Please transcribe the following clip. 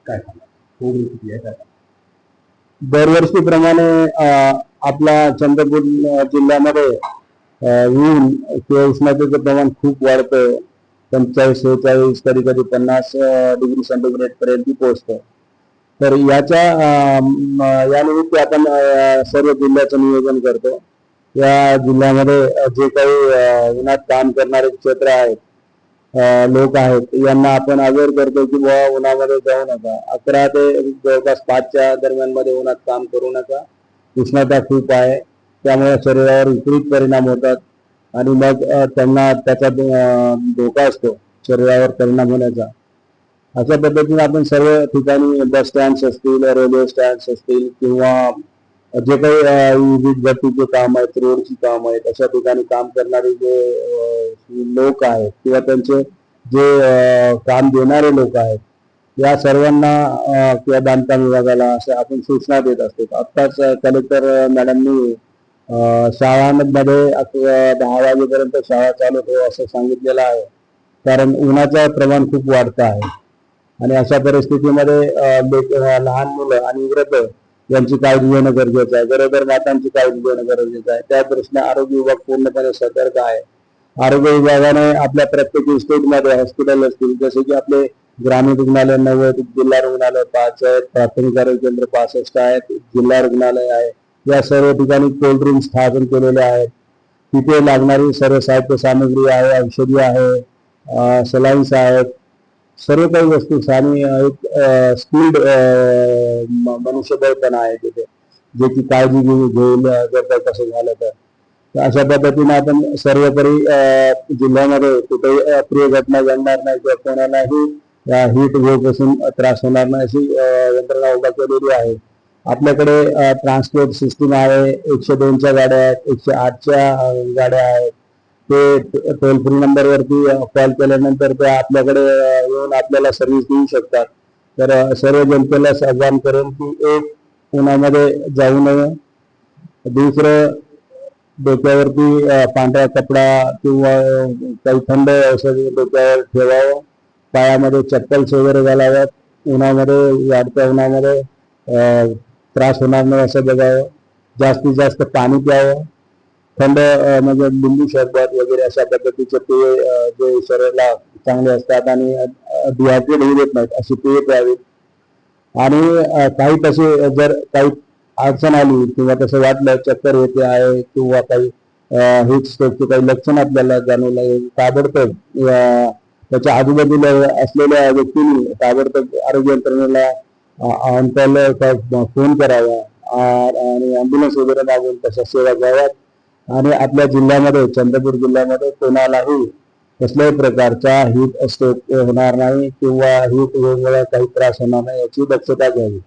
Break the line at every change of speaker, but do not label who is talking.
काय दरवर्षीप्रमाणे आपला चंद्रपूर जिल्ह्यामध्ये ऊन किंवा उष्णतेचं प्रमाण खूप वाढतं. 45-46 कधी कधी 50 डिग्री सेंटीग्रेड पर्यंत पोहोचतं. तर या निमित्त आपण सर्व जिल्ह्याचं नियोजन करतो. या जिल्ह्यामध्ये जे काही उन्हात काम करणारे क्षेत्र आहेत, लोक आहेत, यांना आपण अवेअर करतो की बुवा उन्हामध्ये जाऊ नका. 11 ते जवळपास 5च्या दरम्यान मध्ये उन्हात काम करू नका. उष्णता खूप आहे, त्यामुळे शरीरावर विपरीत परिणाम होतात आणि मग त्यांना त्याचा धोका असतो शरीरावर परिणाम होण्याचा. अशा पद्धतीने आपण सर्व ठिकाणी बस स्टँड्स असतील, रेल्वे स्टँड्स असतील किंवा जे काही विविध गतीचे काम आहेत, रोडची काम आहेत, अशा ठिकाणी काम करणारे जे लोक आहेत किंवा त्यांचे जे काम देणारे लोक आहेत, या सर्वांना किंवा बांधकाम विभागाला अशा आपण सूचना देत असतो. आत्ताच कलेक्टर मॅडमनी शाळांमध्ये 10 वाजेपर्यंत शाळा चालू ठेवा असं सांगितलेलं आहे, कारण उन्हाचं प्रमाण खूप वाढतं आहे. आणि अशा परिस्थितीमध्ये लहान मुलं आणि वृद्ध यांची काळजी घेणं गरजेचं आहे. गरोदर मातांची काळजी घेणं गरजेचं आहे. त्या दृष्टीने आरोग्य विभाग पूर्णपणे सतर्क आहे. आरोग्य विभागाने आपल्या प्रत्येक स्टेटमध्ये हॉस्पिटल असतील, जसे की आपले ग्रामीण रुग्णालय 90, जिल्हा रुग्णालय 5 आहेत, प्राथमिक आरोग्य केंद्र 65 आहेत, जिल्हा रुग्णालय आहे. या सर्व ठिकाणी कोल्ड रूम स्थापन केलेले आहेत. तिथे लागणारी सर्व साहित्य सामग्री आहे, औषधी आहे, सलाईन्स आहेत, सर्व काही वस्तू आणि एक स्किल्ड मनुष्यबळ पण आहे तिथे, जे की काळजी घेईल जर का कसं झालं तर. अशा पद्धतीने आपण सर्वपरी जिल्ह्यामध्ये कुठेही अप्रिय घटना घडणार नाही किंवा कोणालाही हीट वेव्हपासून त्रास होणार नाही अशी यंत्रणा उभा केलेली आहे. आपल्याकडे ट्रान्सपोर्ट सिस्टीम आहे. 102च्या गाड्या आहेत, 108च्या गाड्या आहेत. ते टोल फ्री नंबरवरती कॉल केल्यानंतर ते आपल्याकडे येऊन आपल्याला सर्व्हिस देऊ शकतात. तर सर्व जनतेला आवाहन करेन की एक, उन्हामध्ये जाऊ नये. दुसरं, डोक्यावरती पांढरा कपडा किंवा काही थंड औषध डोक्यावर ठेवावं. पायामध्ये चप्पल्स वगैरे घालाव्यात. उन्हामध्ये, वाढत्या उन्हामध्ये त्रास होणार नाही असं बघावं. जास्तीत जास्त पाणी प्यावं. थंड म्हणजे लिंबू सरबत वगैरे अशा पद्धतीचे पेय जे शरीराला चांगले असतात आणि डिहायड्रेट होऊ देत नाहीत अशी पेय प्यावीत. आणि काही तसे जर काही अडचण आली किंवा तसं वाटलं चक्कर येते आहे किंवा काही हीट स्ट्रोकचे काही लक्षण आपल्याला जाणवलं, ताबडतोब त्याच्या आजूबाजूला असलेल्या व्यक्तींनी ताबडतोब आरोग्य यंत्रणेला फोन करावा आणि ॲम्ब्युलन्स वगैरे मागून तशा सेवा घ्याव्यात. आणि आपल्या जिल्ह्यामध्ये, चंद्रपूर जिल्ह्यामध्ये कोणालाही कसल्याही प्रकारचा हीट स्ट्रोक होणार नाही किंवा हीट वेगवेगळ्या काही त्रास होणार नाही याची दक्षता घ्यावी.